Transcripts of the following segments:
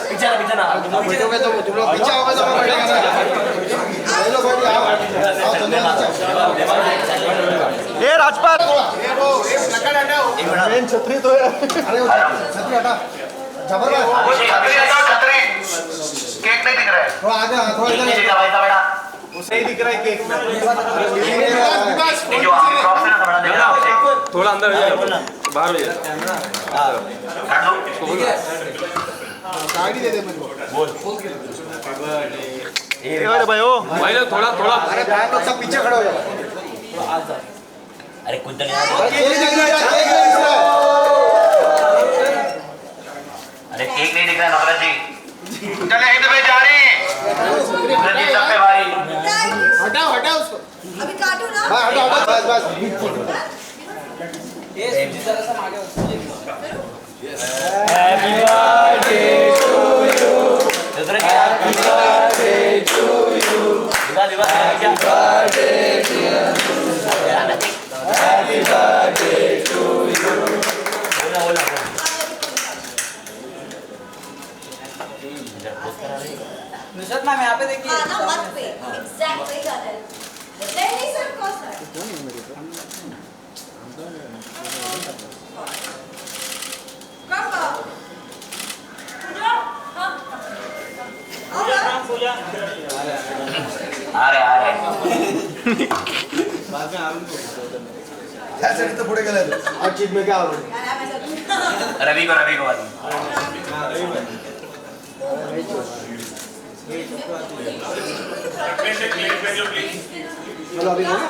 बैठोगे तो तुम लोग पीछे आओगे तो मैं बैठेगा ना। चलो बैठिए आओ ये राजपाल मेन छतरी तो है। अरे छतरी हटा जबरदस्त छतरी केक नहीं दिख रहा है थोड़ा आगे थोड़ा इधर बेटा उसे ही दिख रहा है केक में जो आप क्रॉस है ना थोड़ा देखना थोड़ा अंदर बाहर हो जाए गाड़ी दे दे मुझको बोल अरे भाई ओ भाई लोग थोड़ा थोड़ा अरे बहन लोग सब पीछे खड़े हो जाओ। अरे कुछ नहीं अरे केक नहीं दिख रहा नवरत जी चले इधर पे जा रहे हैं नवरत जी सब पे भारी हटाओ हटाओ उसको अभी काटू ना हां हटाओ बस बस ये जरा सा आगे happy birthday to you happy birthday to you happy birthday happy birthday to you बोला नुसरत मैम यहाँ पे देखिए हाँ ना मत पे एग्जैक्ट वही जाता है नहीं सर कौन सा कब पूजा आ रहे ऐसे नहीं तो पुढे गेले और चीज में क्या हो रहा रवि को बात चलो अभी बोलो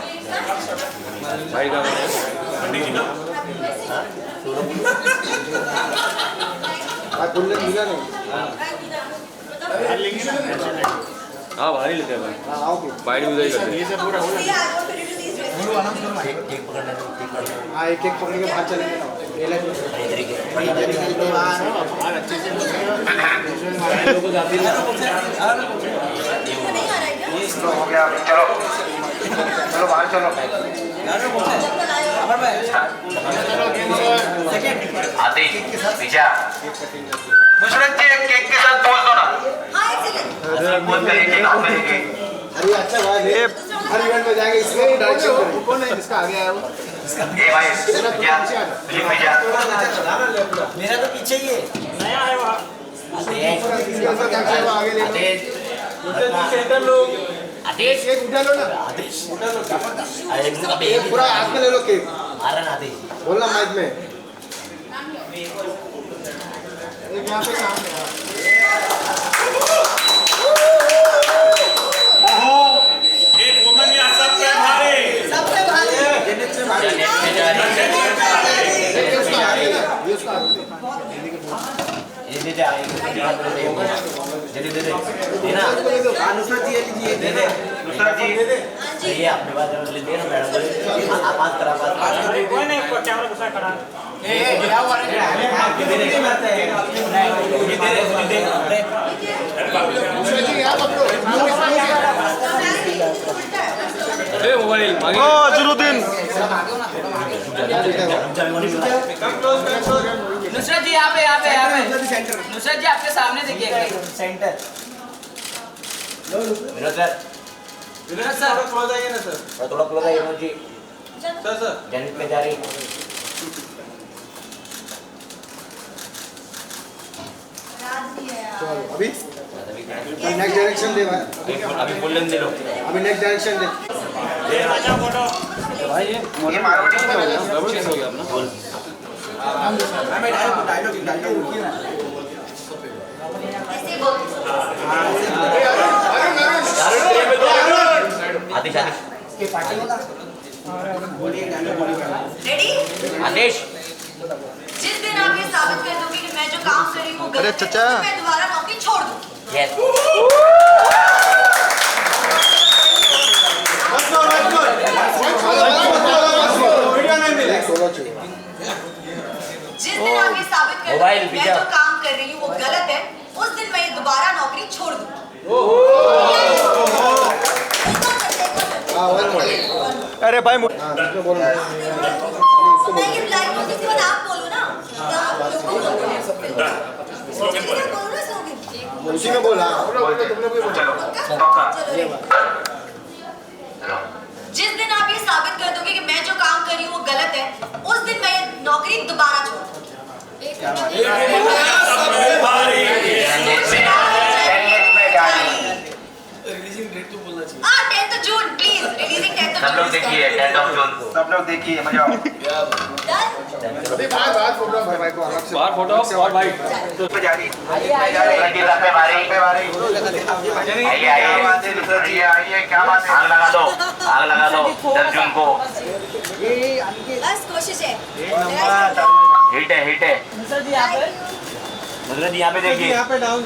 भाई का आज बुल्ले मिला नहीं हाँ बाहर ही लेते हैं भाई हां आओ फिर बाइट भी उधर ही करते हैं केक पकड़ना हां एक एक पकड़ के बाहर चलेंगे ना ये ले लोगों जाती है नहीं आ रहा है क्या हो गया चलो चलो बाहर चलो आते पीछा नुसरत जी केक के साथ पोज दो ना हाँ एक्सीलेंट पोज करिए केक हाथ में लेके अरे अच्छा भाई ये हर इवेंट में जाएंगे इसमें डायरेक्शन करें कौन है इसका आगे आया वो ए भाई क्या फिल्म में जा मेरा तो पीछे ही है नया है वहाँ इसका क्या है वो आगे ले लो आदेश केक उठा लो ना आदेश ये पूरा हाथ में ले लो केक मारा ना आदेश बोलना माइक में एक यहाँ पे सामने एक वुमन या सबसे भारी सबसे भारी ये दे दे देना नुसरत जी लीजिए दे दे नुसरत जी ये अपने बात ले दे ना मैडम आप बात करा बात कोई नहीं कैमरा गुस्सा खड़ा ए क्या हुआ रे दे दे नुसरत जी यहाँ पकड़ो ए मोबाइल मांगे अजरुद्दीन नुसरत जी यहाँ पे नुसरत जी आपके सामने देखिए सेंटर विनोद सर थोड़ा जाइए ना सर थोड़ा क्लोज आइए विनोद जी सर जनित पे जा रही राज भी है यार चलो अभी नेक्स्ट डायरेक्शन दे भाई अभी फुल लेंथ दे लो अभी नेक्स्ट डायरेक्शन दे भाई ये मारवाड़ी हो गया डबल चेंज हो गया अपना बोल ऐसे बोल आदेश आदेश रेडी आदेश जिस दिन आप ये साबित कर दोगे कि मैं जो काम कर रही हूँ वो गलत है, चचा। तो मैं दोबारा नौकरी छोड़ दूंगी यस जिस दिन आप ये साबित कर मोबाइल दोगे कि मैं पीछा। जो काम कर रही हूँ वो गलत है उस दिन मैं ये दोबारा नौकरी छोड़ दूंगी अरे भाई मैं ये लाइव म्यूजिक के बाद आप बोलो ना आप लोगों को बोलो उसी में बोला तुमने कोई चलो चलो जिस दिन आप ये साबित कर दोगे कि मैं जो काम कर रही हूँ वो गलत है, उस दिन मैं ये नौकरी दोबारा छोड़ दूंगी। हाँ 10th June please, releasing 10th सब लोग देखिए 10 जून सब लोग देखिए मजा आओ अभी बात फोटो भाई को अलग से बाहर फोटो और भाई पे जा रही रणजीत सब पे मारी आइए आइए क्या बात है आग लगा दो 10 जून को बस कोशिश है। हिट है नुसरत जी यहाँ पे नुसरत जी यहाँ पे देखिए यहाँ पे डाउन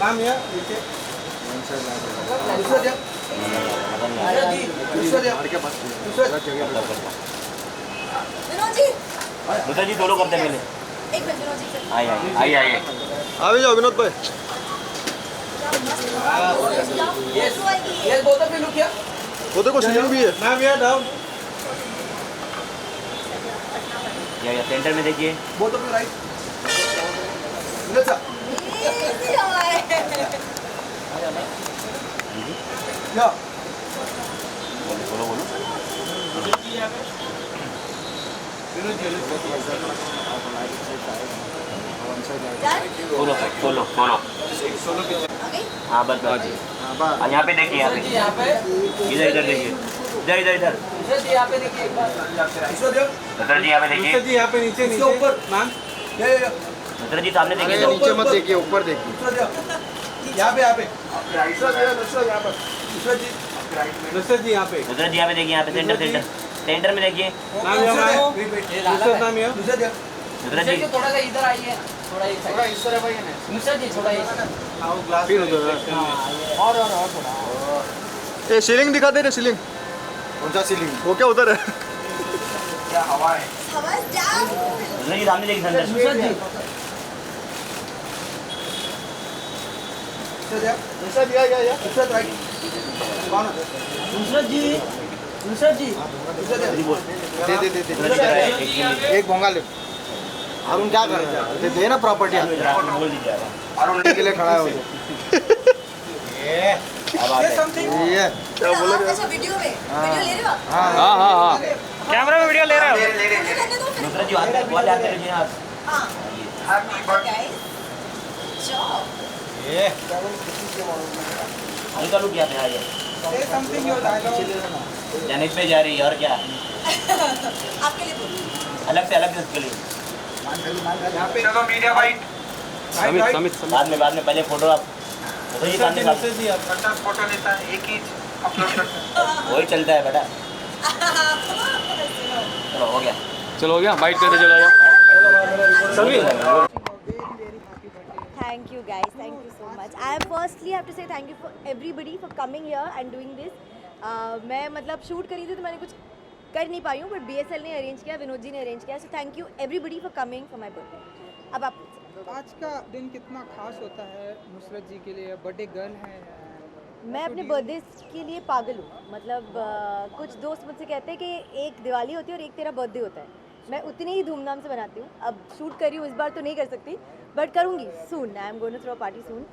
मैम यहाँ नीचे नुसरत जी विनोद जी, नुसरत जी दोनों करते पहले एक मिनट विनोद जी से। आइए आगे जाओ विनोद भाई ये बोतल भी लुक किया वो देखो सीलिंग भी है मैम यहाँ डाउन या सेंटर में देखिए बोतल पे राइट विनोद साहब Easy होए। या बोलो Done? बोलो Okay? हाँ बस यहाँ पे देखिए नुसरत जी यहाँ पे इधर देखिए इधर नुसरत जी यहाँ पे देखिए एक बार नुसरत जी यहाँ पे देखिए जी यहाँ पे नीचे ऊपर मैम नुसरत जी सामने देखिए नीचे मत देखिए ऊपर देखिए यहाँ पे नुसरत जी यहाँ पे नुसरत जी यहाँ पे देखिए यहाँ पे सेंटर में देखिए नुसरत जी थोड़ा सा इधर आइए थोड़ा इस साइड नुसरत जी थोड़ा इस और थोड़ा ये सीलिंग दिखा दे रहे सीलिंग कौन सा सीलिंग वो क्या उधर है हवा down. नुसरत जी सामने देखिए सेंटर नुसरत जी नुसरत जी दे एक भोंगा ले अरुण क्या कर रहा है दे ना प्रॉपर्टी बोल दीजिए अरुण के लिए खड़ा है वो अब आते हैं ये क्या बोले अच्छा वीडियो में वीडियो ले रहे हो आप? हाँ कैमरा में वीडियो ले रहे हो करने दो फिर। नुसरत जी आते बहुत आते रहिए आप हाँ guys, job. हल्का लुक यहाँ पे आइए जनित पे जा रही है और क्या आपके लिए बोल। अलग से उसके लिए चलो मीडिया फाइट समित बाद में पहले फोटो आप फोटो ही सामने फोटो लेता है एक ही अपलोड करता है वही चलता है बेटा चलो हो गया चलो हो गया बाइट करते चलो जाओ Thank you guys, thank you so much. I firstly have to say thank you for everybody for coming here and doing this. मैं मतलब शूट करी थी तो मैंने कुछ कर नहीं पाई हूँ बट BSL ने अरेंज किया, विनोद जी ने अरेंज किया, so thank you everybody for coming for my birthday. अब आप आज का दिन कितना खास होता है नुसरत जी के लिए, बर्थडे गर्ल हैं. मैं अपने बर्थडे के लिए पागल हूँ. मतलब कुछ दोस्त मुझसे कहते हैं कि एक दिवाली होती है और एक तेरा बर्थडे होता है. मैं उतनी ही धूमधाम से बनाती हूँ. अब शूट कर रही हूँ इस बार तो नहीं कर सकती बट करूँगी soon. I am going to throw a party soon.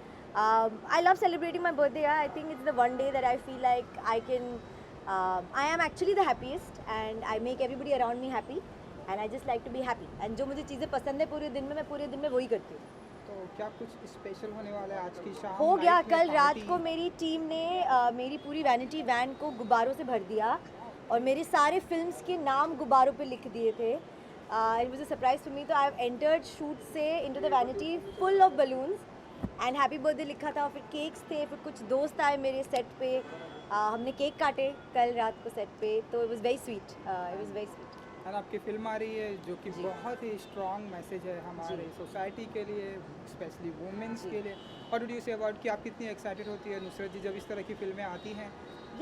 I love celebrating my birthday. I think it's the one day that I feel like I can I am actually the happiest and I make everybody around me happy and I just like to be happy. And जो मुझे चीज़ें पसंद है पूरे दिन में मैं पूरे दिन में वही करती हूँ. तो क्या कुछ स्पेशल होने वाला है आज की शाम? हो गया. नाइट में कल रात पार्टी? को मेरी टीम ने मेरी पूरी वैनिटी वैन को गुब्बारों से भर दिया और मेरे सारे फिल्म्स के नाम गुब्बारों पे लिख दिए थे. It was a surprise for me. तो I have entered shoot से into the vanity full of balloons and happy birthday लिखा था. फिर केक्स थे, फिर कुछ दोस्त आए मेरे सेट पे. हमने केक काटे कल रात को सेट पे. तो इट वाज वेरी स्वीट. और आपकी फिल्म आ रही है जो कि बहुत ही स्ट्रॉन्ग मैसेज है हमारे सोसाइटी के लिए, स्पेशली वुमेन्स के लिए. और डू यू से अबाउट कि आप कितनी एक्साइटेड होती है नुसरत जी जब इस तरह की फिल्में आती हैं?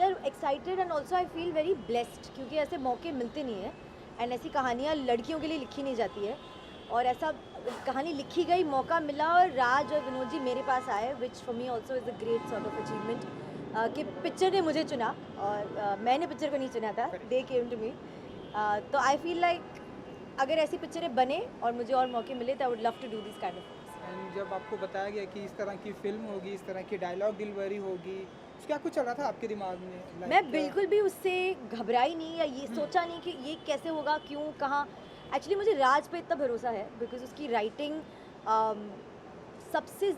यार excited and also I feel very blessed क्योंकि ऐसे मौके मिलते नहीं हैं एंड ऐसी कहानियाँ लड़कियों के लिए लिखी नहीं जाती है. और ऐसा कहानी लिखी गई, मौका मिला और राज और विनोद जी मेरे पास आए which for me also is a great sort of achievement कि पिक्चर ने मुझे चुना और मैंने पिक्चर को नहीं चुना था. दे केम टू मी. तो आई फील लाइक अगर ऐसी पिक्चरें बने और मुझे और मौके मिले तो I would love to do this kind of. And जब आपको बताया गया कि इस तरह की फिल्म होगी, इस तरह की डायलॉग डिलीवरी होगी, तो क्या कुछ चल रहा था आपके दिमाग में? मैं बिल्कुल भी उससे घबराई नहीं या ये सोचा नहीं कि ये कैसे होगा, क्यों, कहाँ। एक्चुअली मुझे राज पे इतना भरोसा है बिकॉज उसकी राइटिंग सबसे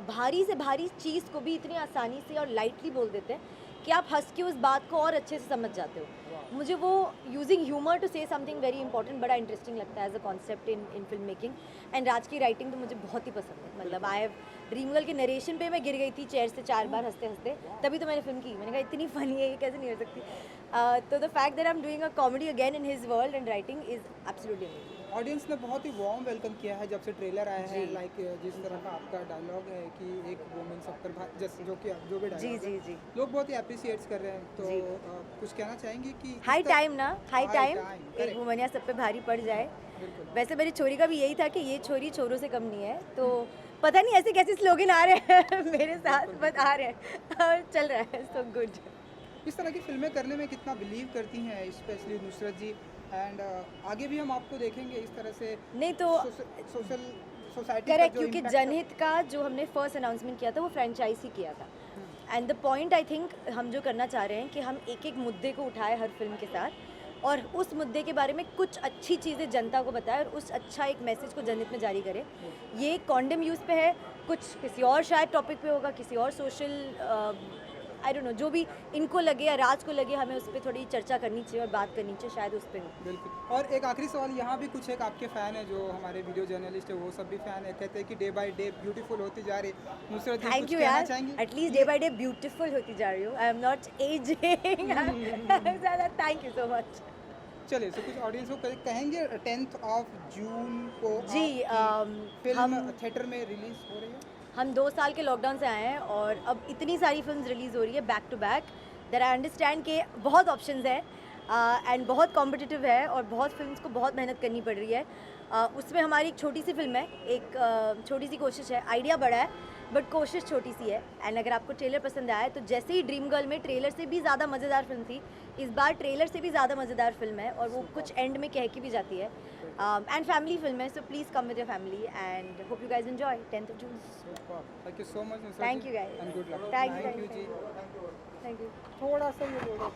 भारी से भारी चीज़ को भी इतनी आसानी से और लाइटली बोल देते हैं कि आप हंस के उस बात को और अच्छे से समझ जाते हो। मुझे वो using humour to say something very important बड़ा इंटरेस्टिंग लगता है as a concept in film making. And Raj की राइटिंग तो मुझे बहुत ही पसंद है। मतलब आई हैव ड्रीमगर्ल के नरेशन पे मैं गिर गई थी चेयर से 4 बार हंसते हंसते, तभी तो मैंने फिल्म की। मैंने कहा इतनी फनी है, ये कैसे नहीं हो सकती। तो the fact that I am doing a comedy again in his world and writing is absolutely amazing. Audience ने बहुत ही वार्म वेलकम किया है जब से ट्रेलर आया है। लाइक जिस तरह का आपका डायलॉग है कि एक वुमेन सब पर जैसे जो भी डायलॉग जी जी जी लोग बहुत ही अप्रिशिएट कर रहे हैं। तो कुछ कहना चाहेंगे कि हाई टाइम ना, हाई टाइम correct. एक वुमनिया सब पे भारी पड़ जाए। वैसे मेरी छोरी का भी यही था कि ये छोरी छोरों से कम नहीं है। तो पता नहीं ऐसे कैसे स्लोगन आ रहे हैं मेरे साथ, बट आ रहे हैं और चल रहा है। So good. इस तरह की फिल्में करने में कितना बिलीव करती हैं स्पेशली नुसरत जी, एंड आगे भी हम आपको देखेंगे इस तरह से नहीं तो सोशल सोसाइटी करेक्ट, क्योंकि जनहित का जो हमने फर्स्ट अनाउंसमेंट किया था वो फ्रेंचाइज ही किया था। And the point I think हम जो करना चाह रहे हैं कि हम एक एक मुद्दे को उठाए हर फिल्म के साथ और उस मुद्दे के बारे में कुछ अच्छी चीज़ें जनता को बताएं और उस अच्छा एक मैसेज को जनहित में जारी करें। ये कॉन्डम यूज़ पे है, कुछ किसी और शायद टॉपिक पे होगा, किसी और सोशल आई डोंट नो, जो भी इनको लगे या राज को लगे हमें उस पर थोड़ी चर्चा करनी चाहिए और बात करनी चाहिए, शायद उस पर हो। बिल्कुल। और एक आखिरी सवाल, यहाँ भी कुछ एक आपके फ़ैन है जो हमारे वीडियो जर्नलिस्ट है, वो सब भी फ़ैन है, कहते हैं कि डे बाय डे ब्यूटीफुल होती जा रही है। नुसरत जी थैंक कुछ यू कहना यार, चाहेंगे? At least day by day beautiful होती जा रही हूँ। आई एम नॉट एजिंग ज़्यादा। Thank you so much. चलिए, तो कुछ ऑडियंस को कहेंगे 10th of June को जी, फिल्म हम थिएटर में रिलीज हो रही है। हम 2 साल के लॉकडाउन से आए हैं और अब इतनी सारी फिल्म्स रिलीज़ हो रही है back to back that I understand के बहुत ऑप्शंस हैं एंड बहुत कॉम्पिटिटिव है और बहुत फिल्म्स को बहुत मेहनत करनी पड़ रही है। उसमें हमारी एक छोटी सी फिल्म है, एक छोटी सी कोशिश है। आइडिया बड़ा है बट कोशिश छोटी सी है। एंड अगर आपको ट्रेलर पसंद आया तो जैसे ही ड्रीम गर्ल में ट्रेलर से भी ज़्यादा मज़ेदार फिल्म थी, इस बार ट्रेलर से भी ज़्यादा मज़ेदार फिल्म है और वो कुछ एंड में कह के भी जाती है। एंड फैमिली फिल्म है, so please come with your family and hope you guys enjoy 10th of June। Thank you so much. Thank you guys. And good luck. Thank you जी। Thank you. थोड़ा सा ये बोलो।